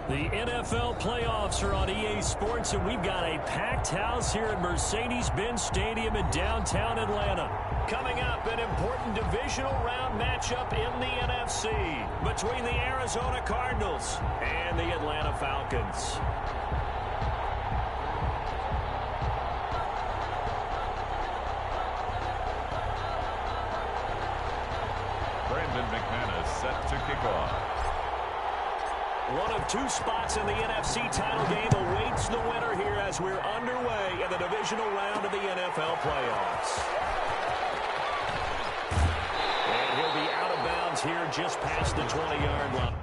The NFL playoffs are on EA Sports, and we've got a packed house here at Mercedes-Benz Stadium in downtown Atlanta. Coming up, an important divisional round matchup in the NFC between the Arizona Cardinals and the Atlanta Falcons. McManus set to kick off. One of two spots in the NFC title game awaits the winner here as we're underway in the divisional round of the NFL playoffs. And he'll be out of bounds here just past the 20-yard line.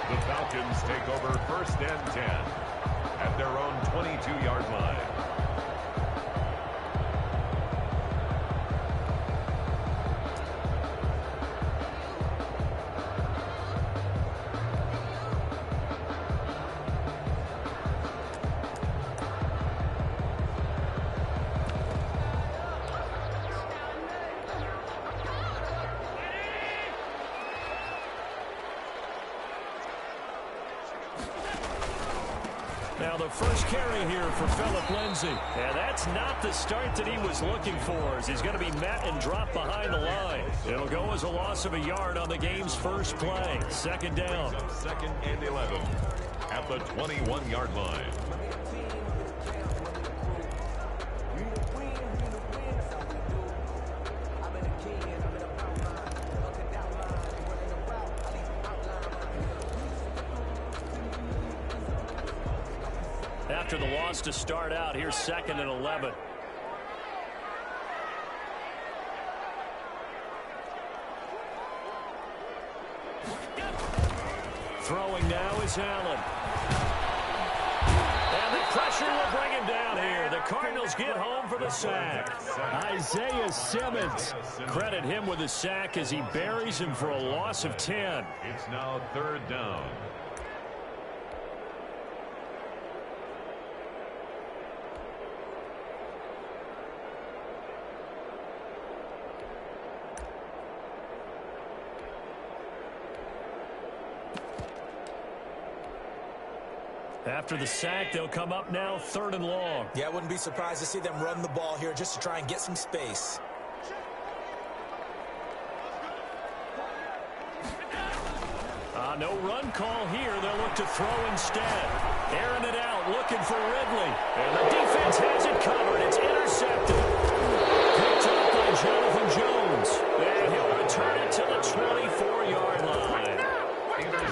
The Falcons take over 1st and 10 at their own 22-yard line. Now the first carry here for Phillip Lindsay. And that's not the start that he was looking for, as he's going to be met and dropped behind the line. It'll go as a loss of a yard on the game's first play. Second down. 2nd and 11 at the 21-yard line. After the loss to start out, here's 2nd and 11. Throwing now is Allen. And the pressure will bring him down here. The Cardinals get home for the sack. Isaiah Simmons. Credit him with a sack as he buries him for a loss of 10. It's now 3rd down. After the sack, they'll come up now 3rd and long. Yeah, I wouldn't be surprised to see them run the ball here just to try and get some space. No run call here. They'll look to throw instead. Airing it out, looking for Ridley. And the defense has it covered. It's intercepted. Picked up by Jonathan Jones. And he'll return it to the 24-yard line.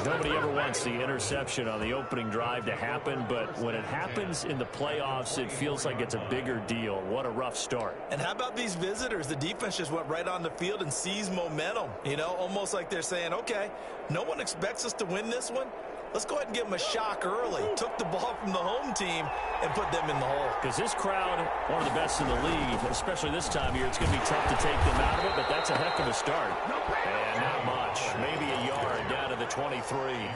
Nobody ever wants the interception on the opening drive to happen, but when it happens in the playoffs, it feels like it's a bigger deal. What a rough start. And how about these visitors? The defense just went right on the field and seized momentum. You know, almost like they're saying, okay, no one expects us to win this one. Let's go ahead and give them a shock early. Took the ball from the home team and put them in the hole. Because this crowd, one of the best in the league, especially this time of year, it's going to be tough to take them out of it, but that's a heck of a start. And not much. Maybe a yard down to the 23.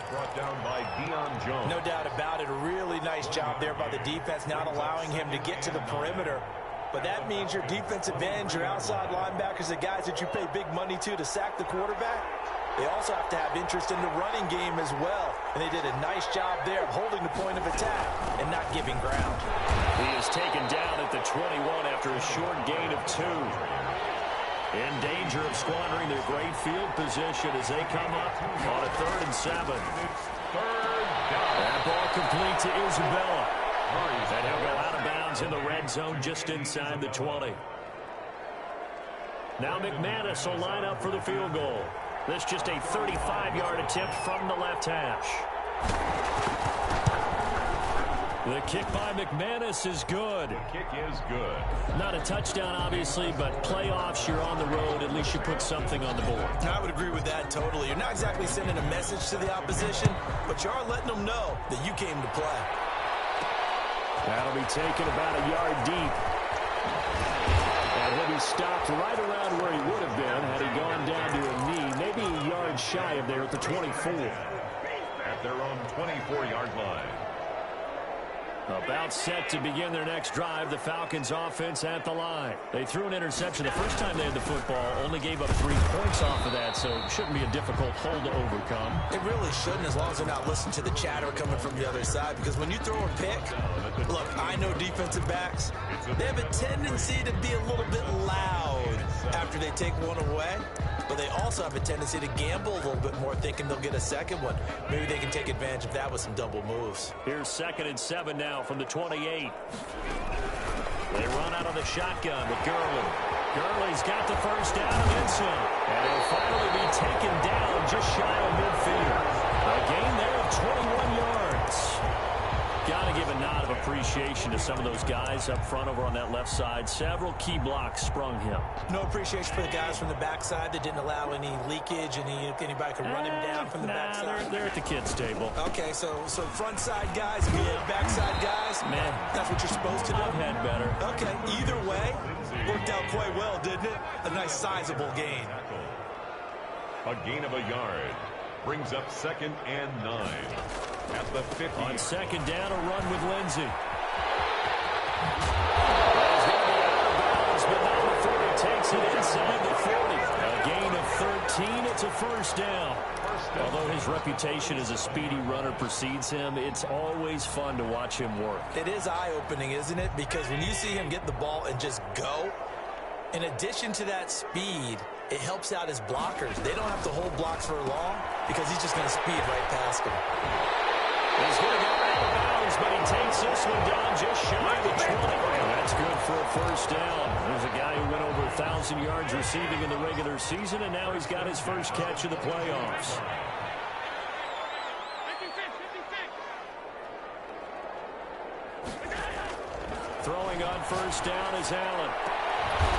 Brought down by Deion Jones. No doubt about it. A really nice job there by the defense, not allowing him to get to the perimeter. But that means your defensive ends, your outside linebackers, the guys that you pay big money to sack the quarterback, they also have to have interest in the running game as well. And they did a nice job there of holding the point of attack and not giving ground. He is taken down at the 21 after a short gain of 2. In danger of squandering their great field position as they come up on a 3rd and 7. That ball complete to Isabella. And he'll go out of bounds in the red zone just inside the 20. Now McManus will line up for the field goal. This just a 35-yard attempt from the left hash. The kick by McManus is good. The kick is good. Not a touchdown, obviously, but playoffs, you're on the road. At least you put something on the board. I would agree with that totally. You're not exactly sending a message to the opposition, but you are letting them know that you came to play. That'll be taken about a yard deep. And he'll be stopped right around where he would have been had he gone down to a knee, maybe a yard shy of there at the 24. At their own 24-yard line. About set to begin their next drive, the Falcons offense at the line. They threw an interception the first time they had the football, only gave up 3 points off of that, so it shouldn't be a difficult hole to overcome. It really shouldn't, as long as they're not listening to the chatter coming from the other side, because when you throw a pick, look, I know defensive backs, they have a tendency to be a little bit loud after they take one away, but they also have a tendency to gamble a little bit more, thinking they'll get a second one. Maybe they can take advantage of that with some double moves. Here's 2nd and 7 now from the 28. They run out of the shotgun with Gurley. Gurley's got the first down and then some. And he'll finally be taken down just shy of midfield. A gain there of 21 yards. Got to give a nod of appreciation to some of those guys up front over on that left side. Several key blocks sprung him. No appreciation for the guys from the backside that didn't allow any leakage, and anybody could run him down from the backside. They're at the kids' table. Okay, so front side guys, backside guys, man, that's what you're supposed to do? I've had better. Okay, either way, worked out quite well, didn't it? A nice sizable gain. A gain of a yard brings up 2nd and 9 at the 50. On 2nd down, a run with Lindsey. He's going to be out of bounds, but not before he takes it inside the 40. A gain of 13. It's a first down. Although his reputation as a speedy runner precedes him, it's always fun to watch him work. It is eye-opening, isn't it? Because when you see him get the ball and just go, in addition to that speed, it helps out his blockers. They don't have to hold blocks for long because he's just going to speed right past them. He's going to go out of bounds, but he takes this one down just shy of the 20. That's good for a first down. There's a guy who went over 1,000 yards receiving in the regular season, and now he's got his first catch of the playoffs. Throwing on first down is Allen.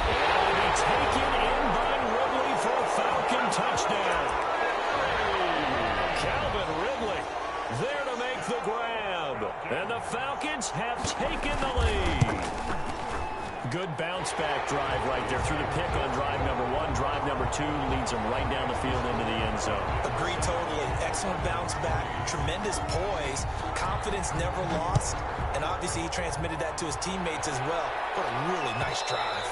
And it'll be taken in by Ridley for a Falcon touchdown. Calvin Ridley there to make the grab. And the Falcons have taken the lead. Good bounce-back drive right there through the pick on drive number 1. Drive number 2 leads them right down the field into the end zone. Agreed totally. Excellent bounce-back. Tremendous poise. Confidence never lost. And obviously he transmitted that to his teammates as well. What a really nice drive.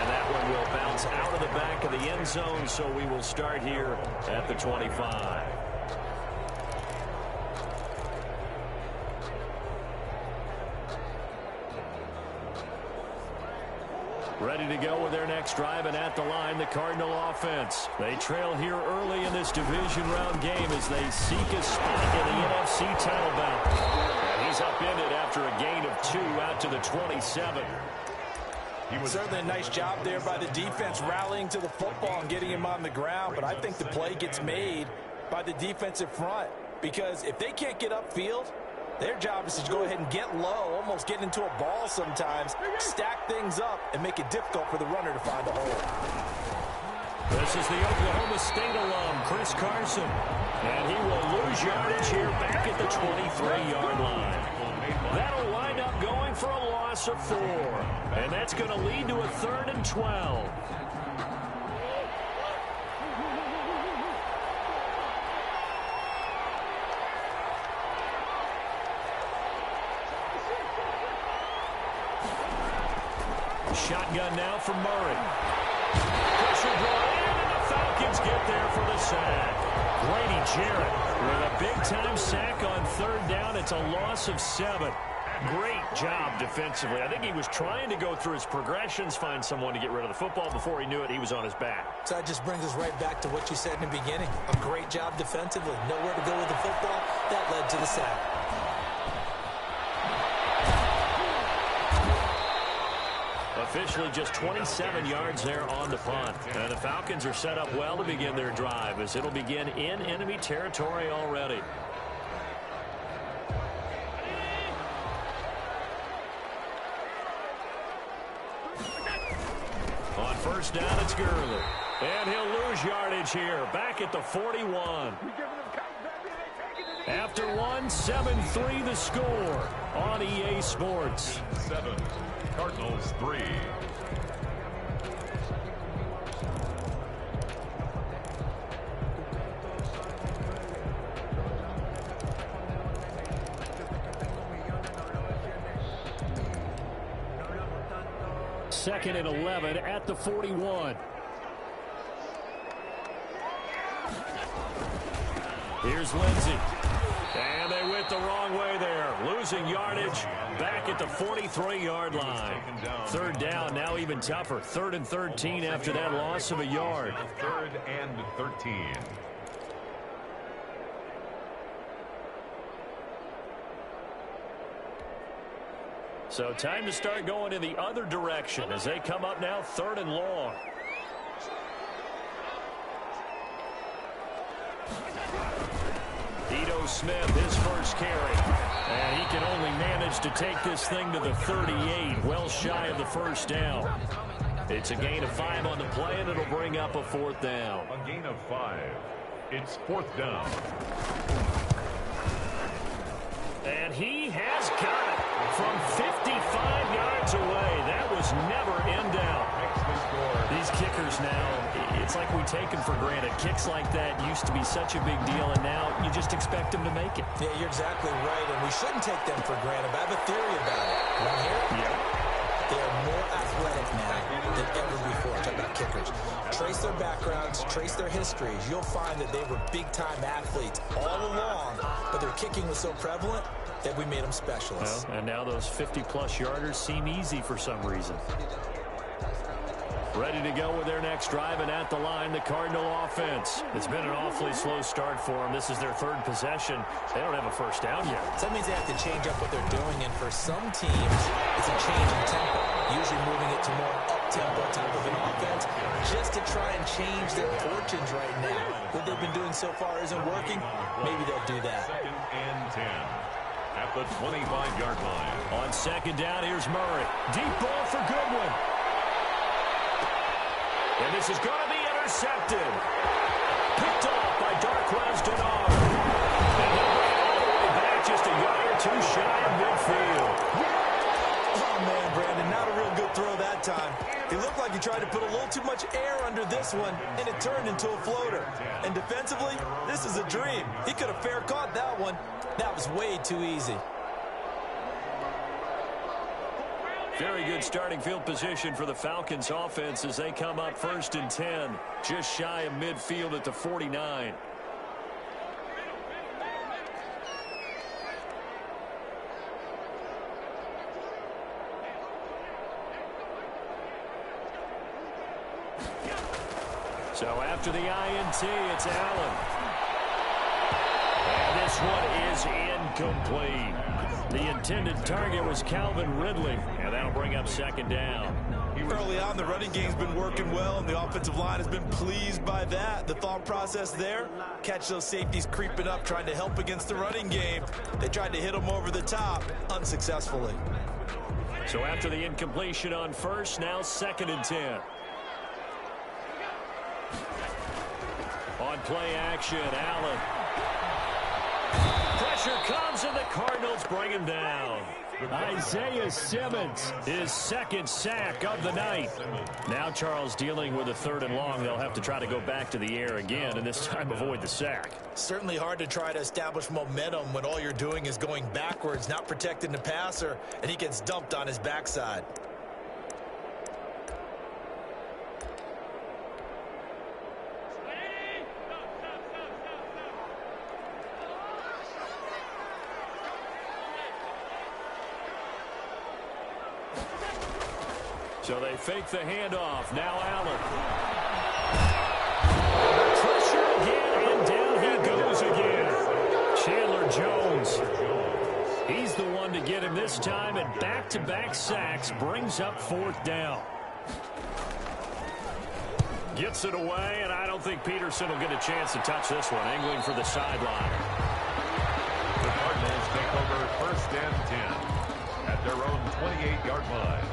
And that one will bounce out of the back of the end zone, so we will start here at the 25. Ready to go with their next drive, and at the line, the Cardinal offense. They trail here early in this division round game as they seek a spot in the NFC title bout. And he's upended after a gain of 2 out to the 27. Certainly a nice job there by the defense rallying to the football and getting him on the ground, but I think the play gets made by the defensive front because if they can't get upfield, their job is to go ahead and get low, almost get into a ball sometimes, stack things up, and make it difficult for the runner to find a hole. This is the Oklahoma State alum, Chris Carson. And he will lose yardage here back at the 23-yard line. That'll wind up going for a loss of 4. And that's going to lead to a 3rd and 12. Shotgun now from Murray. Pressure brought in, and the Falcons get there for the sack. Grady Jarrett with a big-time sack on 3rd down. It's a loss of 7. Great job defensively. I think he was trying to go through his progressions, find someone to get rid of the football. Before he knew it, he was on his back. So that just brings us right back to what you said in the beginning. A great job defensively. Nowhere to go with the football. That led to the sack. Officially just 27 yards there on the punt. And the Falcons are set up well to begin their drive as it'll begin in enemy territory already. On first down, it's Gurley. And he'll lose yardage here, back at the 41. After one, 7-3 the score on EA Sports. 7, Cardinals 3. Second and 11 at the 41. Here's Lindsey. And they went the wrong way there. Losing yardage back at the 43-yard line. Third down, now even tougher. 3rd and 13 after that loss of a yard. 3rd and 13. So time to start going in the other direction as they come up now 3rd and long. Ito Smith, his first carry. And he can only manage to take this thing to the 38, well shy of the first down. It's a gain of 5 on the play, and it'll bring up a 4th down. A gain of 5. It's 4th down. And he has got it from 55 yards away. That was never in doubt. These kickers now, it's like we take them for granted. Kicks like that used to be such a big deal, and now you just expect them to make it. Yeah, you're exactly right, and we shouldn't take them for granted. I have a theory about it. Right here? Yeah. They are more athletic now than ever before. Talk about kickers. Trace their backgrounds, trace their histories. You'll find that they were big-time athletes all along, but their kicking was so prevalent that we made them specialists. Well, and now those 50-plus yarders seem easy for some reason. Ready to go with their next drive, and at the line, the Cardinal offense. It's been an awfully slow start for them. This is their 3rd possession. They don't have a first down yet. So that means they have to change up what they're doing, and for some teams, it's a change in tempo, usually moving it to more up-tempo type of an offense, just to try and change their fortunes right now. What they've been doing so far isn't working. Maybe they'll do that. 2nd and 10. At the 25-yard line. On 2nd down, here's Murray. Deep ball for Goodwin. And this is going to be intercepted. Picked off by Darquez Denard. And they'll bring it all the way back just a yard or 2 shy of midfield. Oh, man, Brandon, not a real good throw that time. He looked like he tried to put a little too much air under this one, and it turned into a floater. And defensively, this is a dream. He could have fair caught that one. That was way too easy. Very good starting field position for the Falcons offense as they come up 1st and 10, just shy of midfield at the 49. So after the INT, it's Allen. And this one is incomplete. The intended target was Calvin Ridley, and that'll bring up 2nd down. Early on, the running game's been working well, and the offensive line has been pleased by that. The thought process there, catch those safeties creeping up, trying to help against the running game. They tried to hit them over the top, unsuccessfully. So after the incompletion on 1st, now 2nd and 10. On play action, Allen. Pressure comes, and the Cardinals bring him down. Isaiah Simmons, his 2nd sack of the night. Now Charles dealing with a 3rd and long. They'll have to try to go back to the air again, and this time avoid the sack. Certainly hard to try to establish momentum when all you're doing is going backwards, not protecting the passer, and he gets dumped on his backside. So they fake the handoff. Now Allen. Pressure again, and down he goes again. Chandler Jones. He's the one to get him this time, and back-to-back sacks brings up 4th down. Gets it away, and I don't think Peterson will get a chance to touch this one. Angling for the sideline. The Cardinals take over 1st and 10 at their own 28-yard line.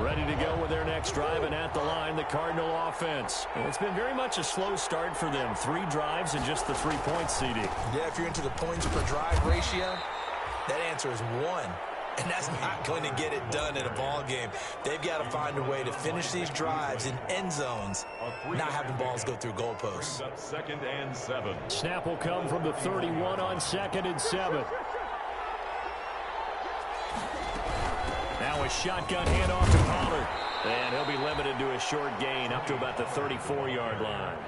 Ready to go with their next drive, and at the line, the Cardinal offense. And it's been very much a slow start for them. 3 drives and just the 3 points, CD. Yeah, if you're into the points per drive ratio, that answer is 1. And that's not going to get it done in a ball game. They've got to find a way to finish these drives in end zones, not having balls go through goalposts. 2nd and 7. Snap will come from the 31 on 2nd and 7. Now a shotgun handoff to Pollard. And he'll be limited to a short gain up to about the 34-yard line.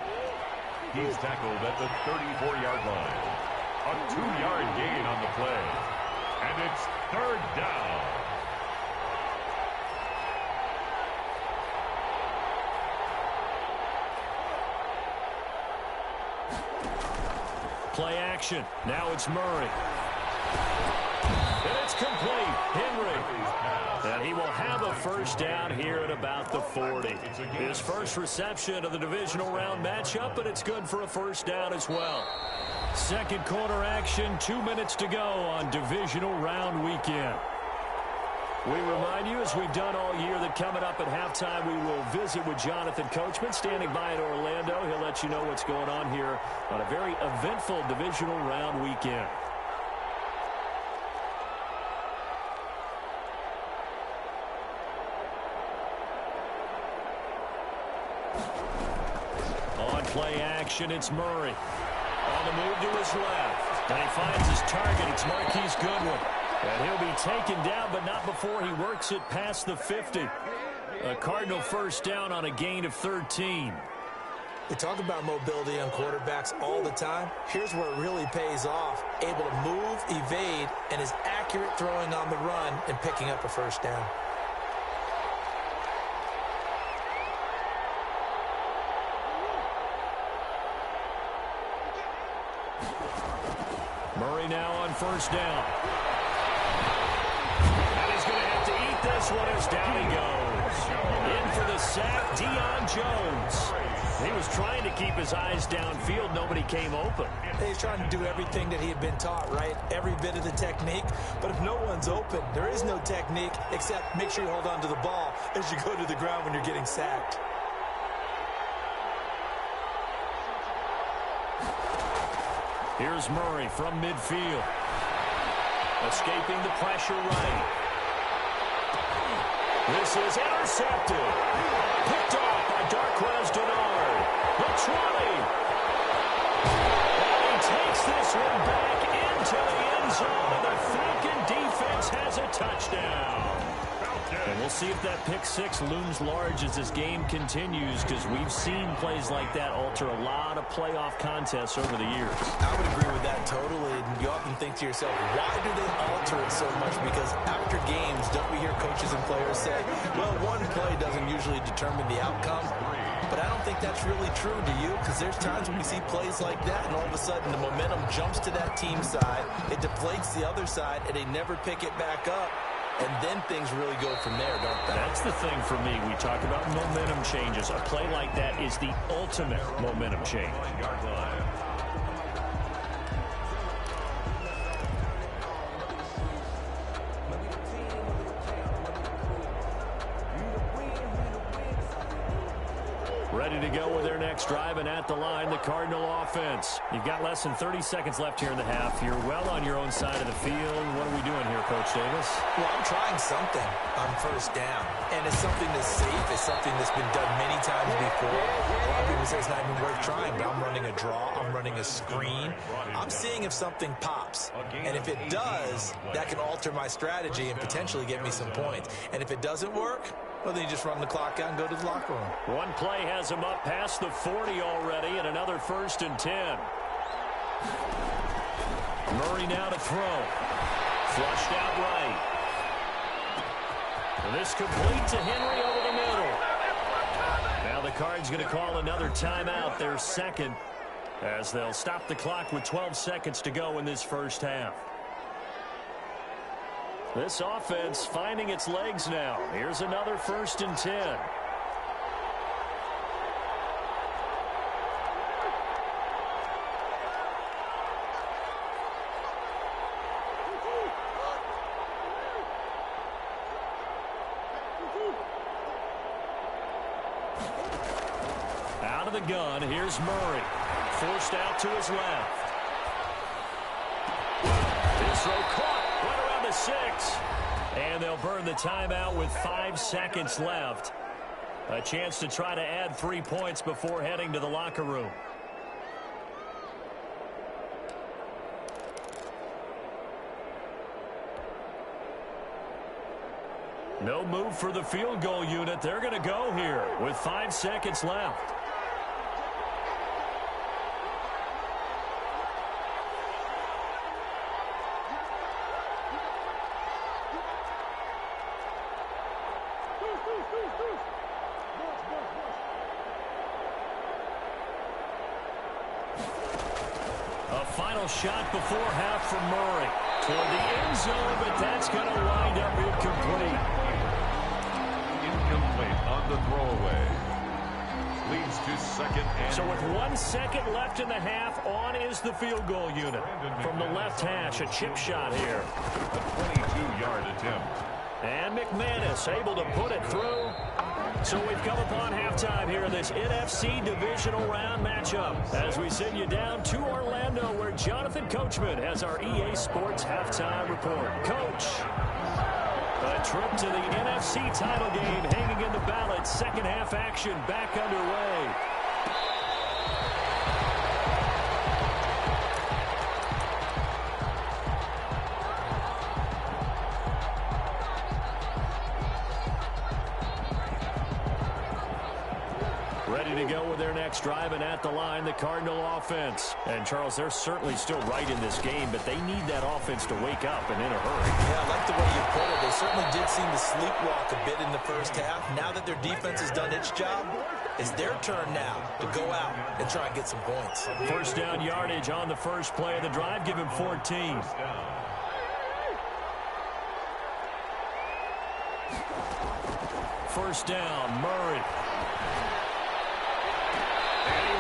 He's tackled at the 34-yard line. A 2-yard gain on the play. And it's 3rd down. Play action. Now it's Murray. And it's complete. Henry. And he will have a first down here at about the 40. His first reception of the divisional round matchup, and it's good for a first down as well. Second quarter action, 2 minutes to go on divisional round weekend. We remind you, as we've done all year, that coming up at halftime, we will visit with Jonathan Coachman, standing by in Orlando. He'll let you know what's going on here on a very eventful divisional round weekend. On play action, it's Murray. On the move to his left. And he finds his target. It's Marquise Goodwin. And he'll be taken down, but not before he works it past the 50. A Cardinal first down on a gain of 13. We talk about mobility on quarterbacks all the time. Here's where it really pays off. Able to move, evade, and is accurate throwing on the run and picking up a first down. Murray now on first down. And he's going to have to eat this one as down he goes. In for the sack, Deion Jones. He was trying to keep his eyes downfield. Nobody came open. He's trying to do everything that he had been taught, right? Every bit of the technique. But if no one's open, there is no technique except make sure you hold on to the ball as you go to the ground when you're getting sacked. Here's Murray from midfield. Escaping the pressure right. This is intercepted. Picked off by Darquez Denard. The 20. And he takes this one back into the end zone. And the Falcon defense has a touchdown. And we'll see if that pick six looms large as this game continues, because we've seen plays like that alter a lot of playoff contests over the years. I would agree with that totally. And you often think to yourself, why do they alter it so much? Because after games, don't we hear coaches and players say, well, one play doesn't usually determine the outcome. But I don't think that's really true, do you? Because there's times when we see plays like that, and all of a sudden the momentum jumps to that team side, it deflates the other side, and they never pick it back up. And then things really go from there, don't they? That's the thing for me. We talk about momentum changes. A play like that is the ultimate momentum change. Ready to go with their next drive, and at the line, the Cardinal offense. You've got less than 30 seconds left here in the half. You're well on your own side of the field. What are we doing here, Coach Davis? Well, I'm trying something on first down, and it's something that's safe. It's something that's been done many times before. A lot of people say it's not even worth trying, but I'm running a draw. I'm running a screen. I'm seeing if something pops, and if it does, that can alter my strategy and potentially get me some points. And if it doesn't work, well, then you just run the clock out and go to the locker room. One play has him up past the 40 already, and another 1st and 10. Murray now to throw. Flushed out right. And this complete to Henry over the middle. Now the Cards going to call another timeout, their second, as they'll stop the clock with 12 seconds to go in this first half. This offense finding its legs now. Here's another 1st and 10. the gun. Here's Murray. Forced out to his left. This throw caught right around the 6. And they'll burn the timeout with 5 seconds left. A chance to try to add 3 points before heading to the locker room. No move for the field goal unit. They're going to go here with 5 seconds left. A final shot before half from Murray. Toward the end zone, but that's going to wind up incomplete. Incomplete on the throwaway. Leads to second and... So with 1 second left in the half, on is the field goal unit. From the left hash, a chip shot here. A 22-yard attempt. And McManus able to put it through. So we've come upon halftime here in this NFC divisional round matchup as we send you down to Orlando where Jonathan Coachman has our EA Sports halftime report. Coach, a trip to the NFC title game hanging in the balance. Second half action back underway. Ready to go with their next drive, and at the line, the Cardinal offense. And, Charles, they're certainly still right in this game, but they need that offense to wake up and in a hurry. Yeah, I like the way you put it. They certainly did seem to sleepwalk a bit in the first half. Now that their defense has done its job, it's their turn now to go out and try and get some points. First down yardage on the first play of the drive. Give him 14. First down, Murray.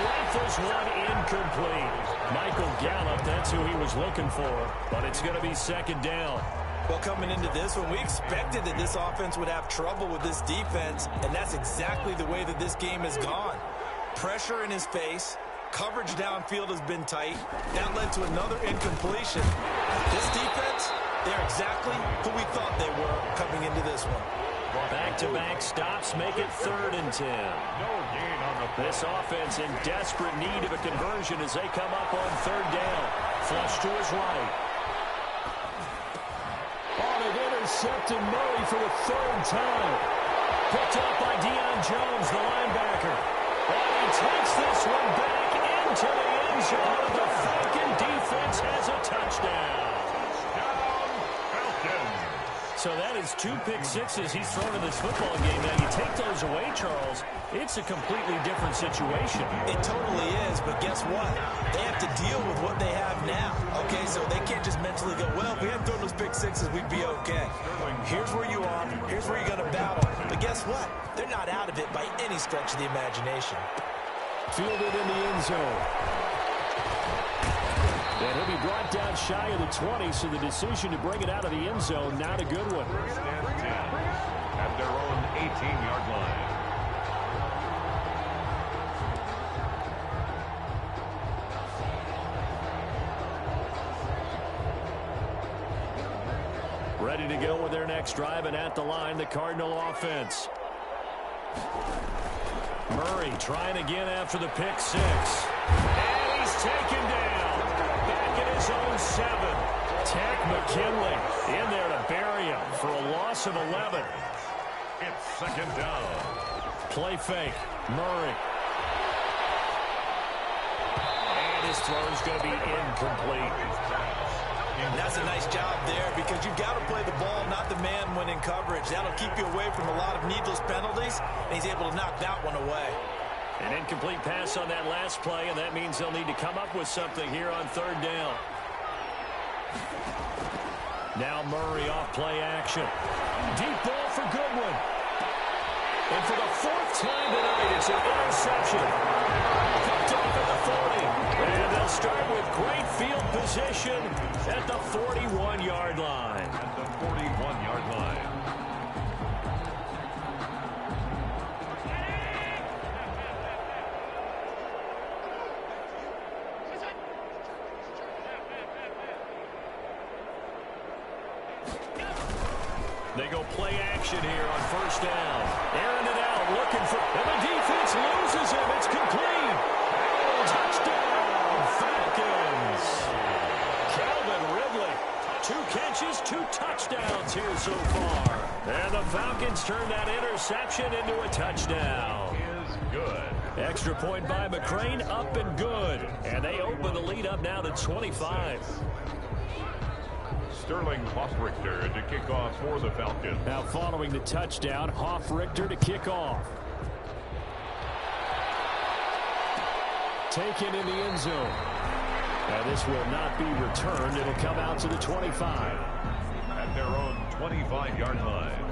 Rifles one incomplete. Michael Gallup, that's who he was looking for, but it's going to be second down. Well, coming into this one, we expected that this offense would have trouble with this defense, and that's exactly the way that this game has gone. Pressure in his face, coverage downfield has been tight. That led to another incompletion. This defense, they're exactly who we thought they were coming into this one. Back-to-back stops make it 3rd and 10. No gain on the play. This offense in desperate need of a conversion as they come up on 3rd down. Flush to his right. Oh, they've intercepted Murray for the 3rd time. Picked up by Deion Jones, the linebacker. And he takes this one back into the end zone. The Falcon defense has a touchdown. So that is 2 pick sixes he's thrown in this football game. Now, you take those away, Charles, it's a completely different situation. It totally is, but guess what? They have to deal with what they have now. Okay, so they can't just mentally go, well, if we hadn't thrown those pick sixes, we'd be okay. Here's where you are. Here's where you're going to battle. But guess what? They're not out of it by any stretch of the imagination. Fielded in the end zone. And he'll be brought down shy of the 20, so the decision to bring it out of the end zone, not a good one. First and 10 at their own 18-yard line. Ready to go with their next drive, and at the line, the Cardinal offense. Murray trying again after the pick 6. And he's taken down. Back at his own 7. Tech McKinley in there to bury him for a loss of 11. It's second down. Play fake. Murray. And his throw is going to be incomplete. And that's a nice job there because you've got to play the ball, not the man when in coverage. That'll keep you away from a lot of needless penalties, and he's able to knock that one away. An incomplete pass on that last play, and that means they'll need to come up with something here on 3rd down. Now Murray off play action. Deep ball for Goodwin. And for the 4th time tonight, it's an interception. Picked off at the 40. And they'll start with great field position at the 41-yard line. At the 41-yard line. They go play action here on first down. Airing it out, looking for, and the defense loses him. It's complete. Touchdown, Falcons. Calvin Ridley, 2 catches, 2 touchdowns here so far. And the Falcons turn that interception into a touchdown. Is good. Extra point by McCrane, up and good. And they open the lead up now to 25. Sterling Hoffrichter to kick off for the Falcons. Now following the touchdown, Hoffrichter to kick off. Taken in the end zone. Now this will not be returned. It'll come out to the 25. At their own 25-yard line.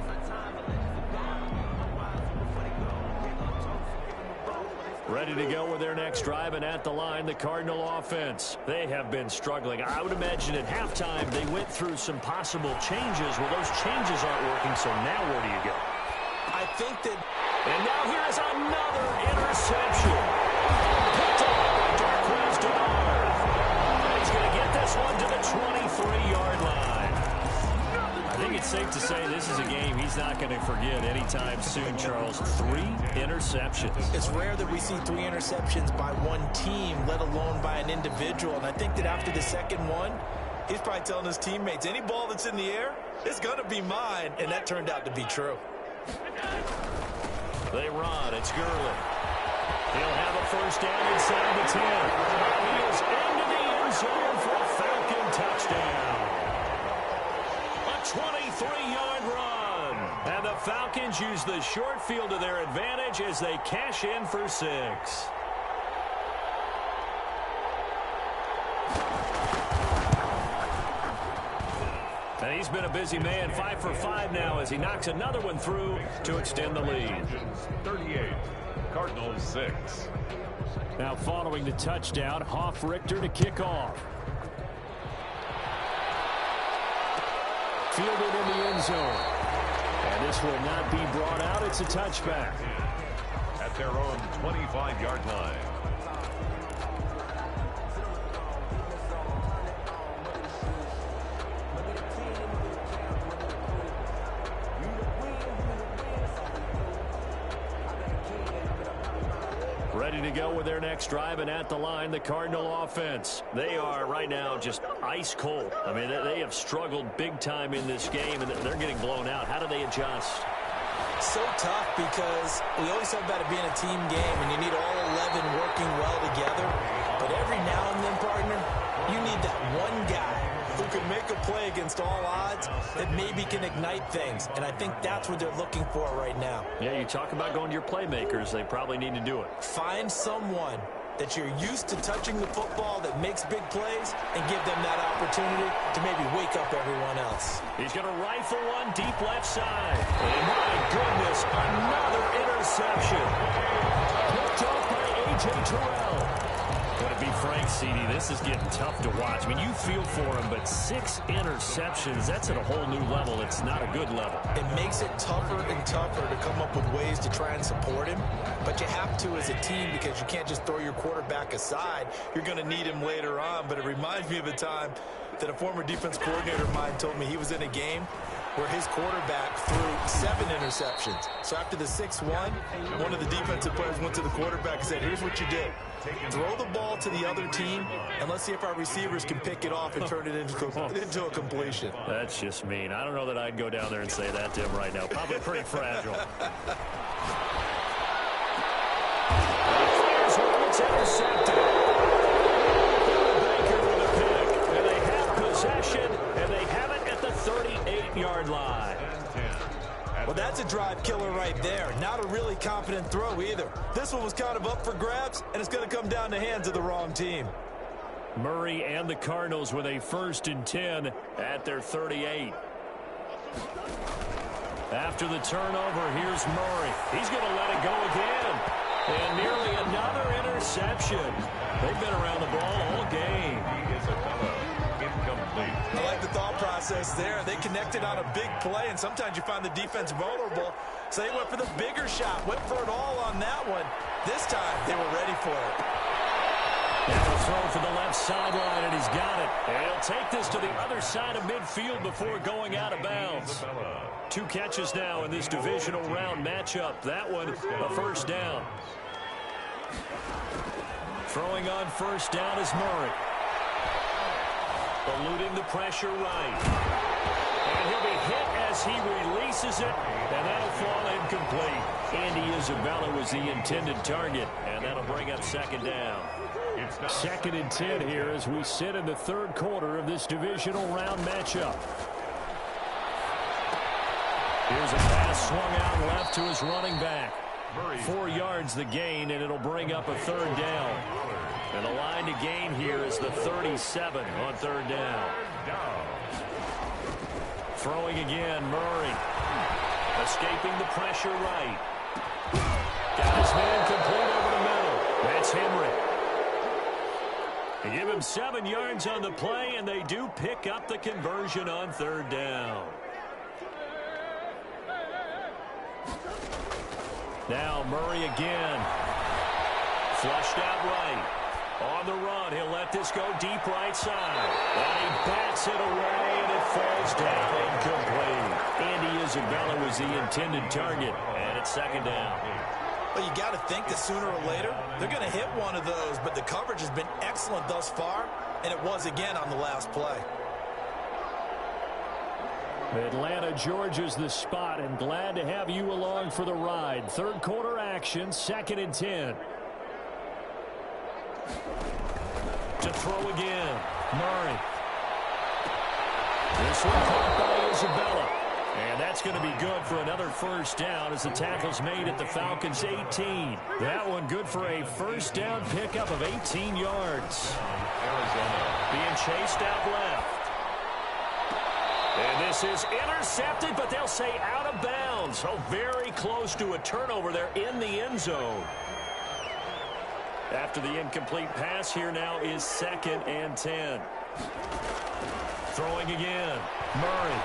Ready to go with their next drive, and at the line, the Cardinal offense. They have been struggling. I would imagine at halftime they went through some possible changes. Well, those changes aren't working, so now where do you go? I think that... And now here is another interception. Picked up by Darqueze Dennard. He's going to get this one to the 23-yard line. I think it's safe to say this is a game he's not going to forget anytime soon, Charles. 3 interceptions. It's rare that we see 3 interceptions by one team, let alone by an individual. And I think that after the second one, he's probably telling his teammates, any ball that's in the air, it's going to be mine. And that turned out to be true. They run. It's Gurley. He'll have a first down inside the 10. He is into the end zone for a Falcon touchdown. A 23-yard run. And the Falcons use the short field to their advantage as they cash in for 6. And he's been a busy man, 5 for 5 now as he knocks another one through to extend the lead. 38, Cardinals 6. Now following the touchdown, Hoffrichter to kick off. Fielded in the end zone. And this will not be brought out. It's a touchback. At their own 25-yard line. Ready to go with their next drive, and at the line, the Cardinal offense. They are right now just ice cold. I mean, they have struggled big time in this game, and they're getting blown out. How do they adjust? So tough because we always talk about it being a team game, and you need all 11 working well together. But every now and then, partner, you need that one guy who can make a play against all odds that maybe can ignite things. And I think that's what they're looking for right now. Yeah, you talk about going to your playmakers. They probably need to do it. Find someone that you're used to touching the football that makes big plays and give them that opportunity to maybe wake up everyone else. He's going to rifle one deep left side. And my goodness, another interception. Picked off by A.J. Terrell. But to be frank, CD, this is getting tough to watch. I mean, you feel for him, but 6 interceptions, that's at a whole new level. It's not a good level. It makes it tougher and tougher to come up with ways to try and support him. But you have to as a team because you can't just throw your quarterback aside. You're going to need him later on. But it reminds me of a time that a former defense coordinator of mine told me he was in a game where his quarterback threw 7 interceptions. So after the 6-1, one of the defensive players went to the quarterback and said, here's what you do. Throw the ball to the other team, and let's see if our receivers can pick it off and turn it into a completion. That's just mean. I don't know that I'd go down there and say that to him right now. Probably pretty fragile. It's intercepted. Baker with a pick. And they have possession, and they have it at the 38-yard line. Well, that's a drive killer right there. Not a really confident throw either. This one was kind of up for grabs, and it's going to come down the hands of the wrong team. Murray and the Cardinals with a 1st and 10 at their 38. After the turnover, here's Murray. He's going to let it go again. And nearly another interception. They've been around the ball all game. He is another incomplete. I like the thought process there. They connected on a big play, and sometimes you find the defense vulnerable. So they went for the bigger shot, went for it all on that one. This time, they were ready for it. That was throw for the left sideline, and he's got it. And he'll take this to the other side of midfield before going out of bounds. 2 catches now in this divisional round matchup. That one, a first down. Throwing on first down is Murray. Eluding the pressure right. And he'll be hit as he releases it, and that'll fall incomplete. Andy Isabella was the intended target, and that'll bring up second down. Second and 10 here as we sit in the third quarter of this divisional round matchup. Here's a pass swung out left to his running back. 4 yards the gain, and it'll bring up a third down. And the line to gain here is the 37 on third down. Throwing again, Murray. Escaping the pressure right. Got his man complete over the middle. That's Henry. They give him 7 yards on the play, and they do pick up the conversion on third down. Now Murray again. Flushed out right. On the run, he'll let this go deep right side. And he bats it away, and it falls down incomplete. Andy Isabella was the intended target, and it's second down. Well, you got to think that sooner or later, they're going to hit one of those, but the coverage has been excellent thus far, and it was again on the last play. Atlanta, Georgia's the spot, and glad to have you along for the ride. Third quarter action, second and 10. To throw again, Murray. This one caught by Isabella. And that's going to be good for another first down as the tackle's made at the Falcons' 18. That one good for a first down pickup of 18 yards. Arizona being chased out left. And this is intercepted, but they'll say out of bounds. So very close to a turnover there in the end zone. After the incomplete pass, here now is second and 10. Throwing again, Murray.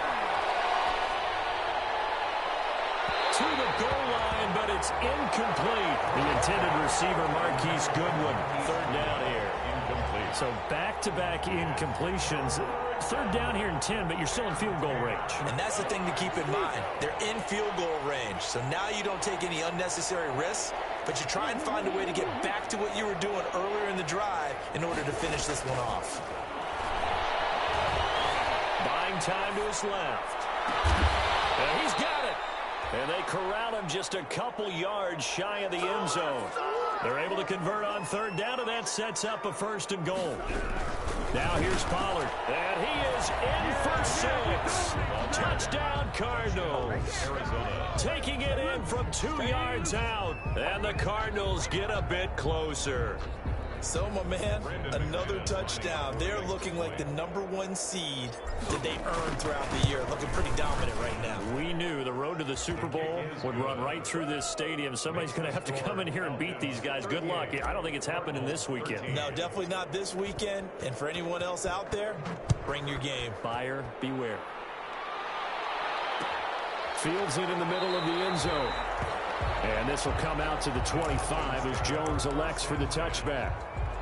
To the goal line, but it's incomplete. The intended receiver, Marquise Goodwin. Third down here. Incomplete. So back-to-back incompletions. Third down here in 10, but you're still in field goal range. And that's the thing to keep in mind. They're in field goal range. So now you don't take any unnecessary risks, but you try and find a way to get back to what you were doing earlier in the drive in order to finish this one off. Buying time to his left. And he's got it. And they corral him just a couple yards shy of the end zone. They're able to convert on third down, and that sets up a first and goal. Now here's Pollard. And he is in for 6. Touchdown, Cardinals. Taking it in from 2 yards out. And the Cardinals get a bit closer. So, my man, another touchdown. They're looking like the #1 seed that they earned throughout the year. Looking pretty dominant right now. We knew the road to the Super Bowl would run right through this stadium. Somebody's going to have to come in here and beat these guys. Good luck. I don't think it's happening this weekend. No, definitely not this weekend. And for anyone else out there, bring your game. Buyer beware. Fields it in the middle of the end zone. And this will come out to the 25 as Jones elects for the touchback.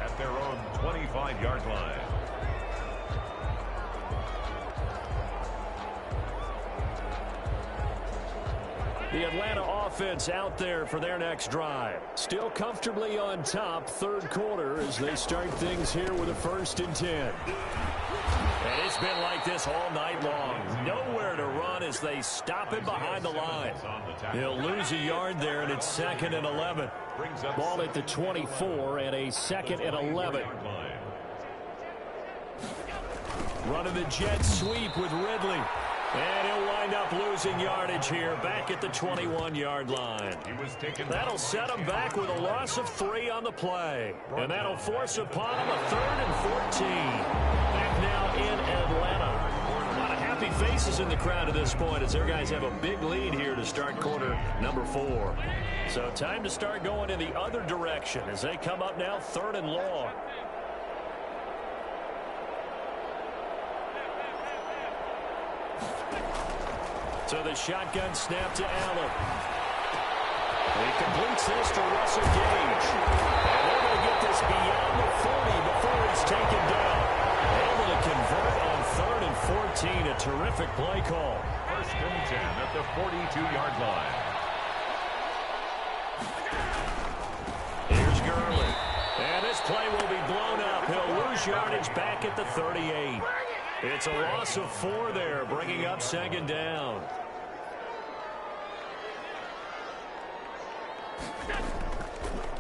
At their own 25-yard line. The Atlanta offense out there for their next drive. Still comfortably on top, third quarter as they start things here with a first and 10. And it's been like this all night long. Nowhere to run as they stop him behind the line. He'll lose a yard there, and it's second and 11. Ball at the 24 and a second and 11. Running the jet sweep with Ridley. And he'll wind up losing yardage here back at the 21-yard line. That'll set him back with a loss of 3 on the play. And that'll force upon him a 3rd and 14. Back now in Atlanta. A lot of happy faces in the crowd at this point as their guys have a big lead here to start quarter number 4. So time to start going in the other direction as they come up now 3rd and long. So the shotgun snap to Allen. He completes this to Russell Gage. And they're going to get this beyond the 40 before is taken down. Able to convert on 3rd and 14. A terrific play call. 1st and 10 at the 42-yard line. Here's Gurley. And this play will be blown up. He'll lose yardage back at the 38. It's a loss of 4 there, bringing up 2nd down.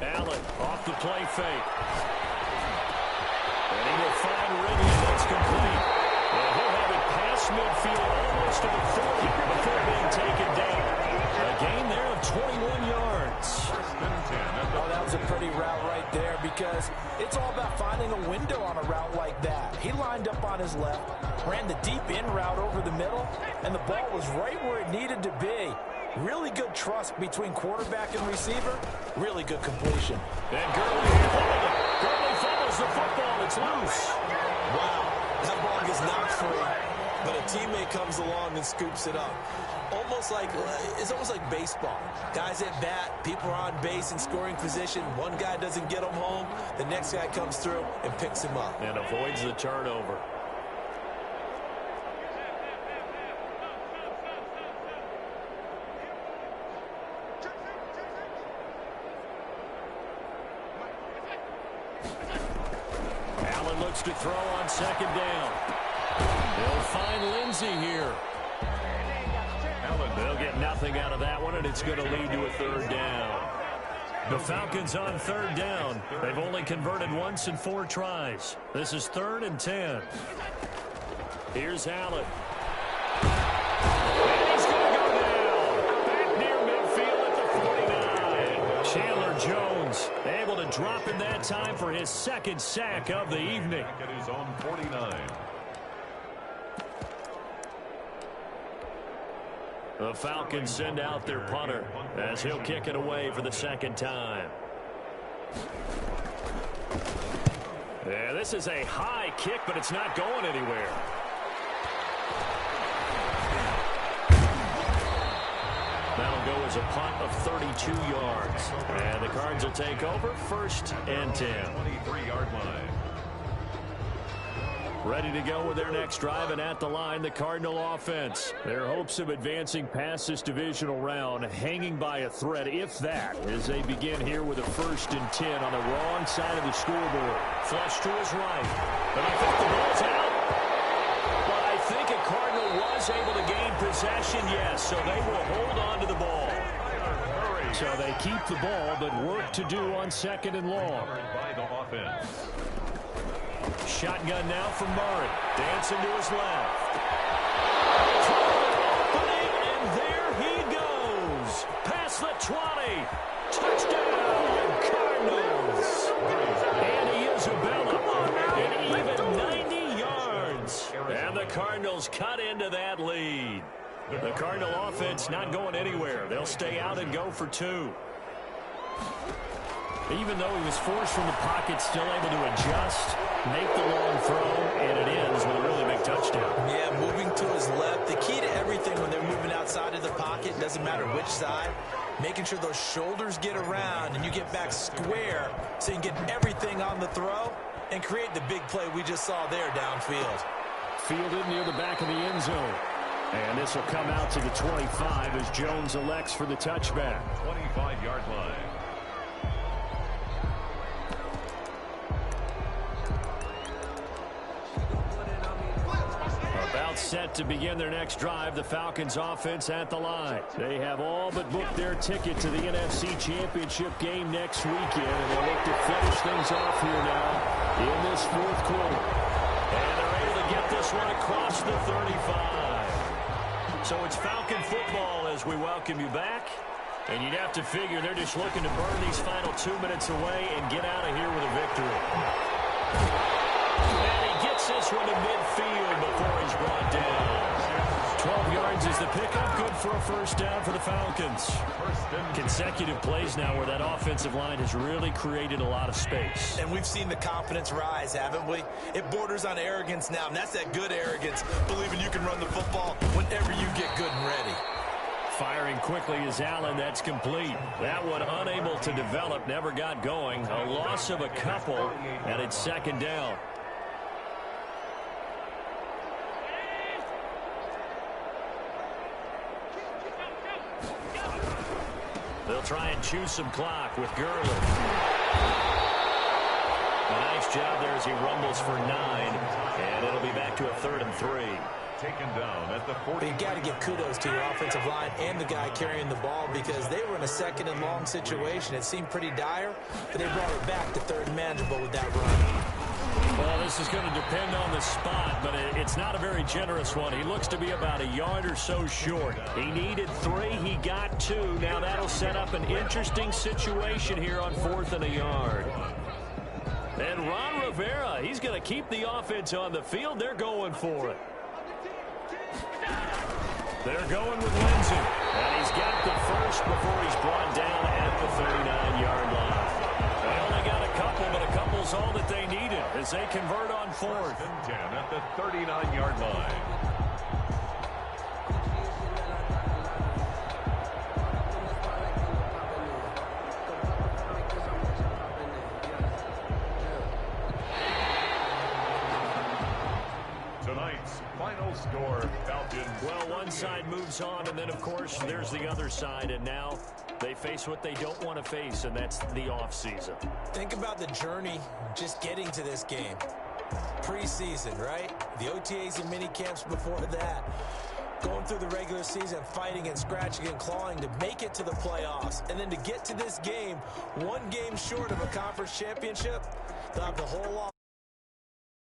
Allen off the play fake. And he will find Ridley. That's complete. And he'll have it past midfield almost to the 40 before being taken down. A gain there of 21 yards. Oh, that was a pretty route right there because it's all about finding a window on a route like that. He lined up on his left, ran the deep in route over the middle, and the ball was right where it needed to be. Really good trust between quarterback and receiver. Really good completion. And Gurley follows the football. It's loose. Wow, that ball gets knocked free, but a teammate comes along and scoops it up. It's almost like baseball. Guys at bat, people are on base in scoring position. One guy doesn't get him home. The next guy comes through and picks him up. And avoids the turnover. Allen looks to throw on 2nd down. They'll find Lindsey here. They'll get nothing out of that one, and it's going to lead to a 3rd down. The Falcons on 3rd down. They've only converted once in 4 tries. This is 3rd and 10. Here's Allen. And he's going to go down. Back near midfield at the 49. Chandler Jones able to drop in that time for his 2nd sack of the evening. Back at his own 49. The Falcons send out their punter as he'll kick it away for the 2nd time. Yeah, this is a high kick, but it's not going anywhere. That'll go as a punt of 32 yards. And the Cards will take over 1st and 10. 23-yard line. Ready to go with their next drive, and at the line, the Cardinal offense. Their hopes of advancing past this divisional round hanging by a thread, if that, as they begin here with a 1st and 10 on the wrong side of the scoreboard. Flush to his right. And I think the ball's out. But I think a Cardinal was able to gain possession, yes, so they will hold on to the ball. So they keep the ball, but work to do on 2nd and long. By the offense. Shotgun now from Murray. Dancing to his left. And there he goes. Past the 20. Touchdown, Cardinals. And Isabella. And even 90 yards. And the Cardinals cut into that lead. The Cardinal offense not going anywhere. They'll stay out and go for 2. Even though he was forced from the pocket, still able to adjust, make the long throw, and it ends with a really big touchdown. Yeah, moving to his left. The key to everything when they're moving outside of the pocket, doesn't matter which side, making sure those shoulders get around and you get back square so you can get everything on the throw and create the big play we just saw there downfield. Fielded near the back of the end zone. And this will come out to the 25 as Jones elects for the touchback. 25-yard line. About set to begin their next drive, the Falcons offense at the line. They have all but booked their ticket to the NFC Championship game next weekend, and they'll look to finish things off here now in this 4th quarter. And they're able to get this one across the 35. So it's Falcon football as we welcome you back. And you'd have to figure they're just looking to burn these final 2 minutes away and get out of here with a victory. And he gets this one to midfield before he's brought down. 12 yards is the pickup. Good for a 1st down for the Falcons. Consecutive plays now where that offensive line has really created a lot of space. And we've seen the confidence rise, haven't we? It borders on arrogance now, and that's that good arrogance, believing you can run the football whenever you get good and ready. Firing quickly is Allen. That's complete. That one unable to develop, never got going. A loss of a couple, and it's 2nd down. They'll try and chew some clock with Gurley. A nice job there as he rumbles for 9, and it'll be back to a 3rd and 3. Taken down at the 40. But you got to give kudos to your offensive line and the guy carrying the ball because they were in a 2nd and long situation. It seemed pretty dire, but they brought it back to 3rd and manageable with that run. Well, this is going to depend on the spot, but it's not a very generous one. He looks to be about a yard or so short. He needed 3. He got 2. Now that'll set up an interesting situation here on 4th and a yard. And Ron Rivera, he's going to keep the offense on the field. They're going for it. They're going with Lindsey. And he's got the first before he's brought down at the 39-yard line. They only got a couple, but a couple's all that they needed as they convert on 4th. 1st and 10 at the 39-yard line. Tonight's final score, Falcons. Well, one side moves on, and then, of course, there's the other side, and now they face what they don't want to face, and that's the offseason. Think about the journey just getting to this game. Preseason, right? The OTAs and mini camps before that. Going through the regular season, fighting and scratching and clawing to make it to the playoffs. And then to get to this game, 1 game short of a conference championship, they'll have the whole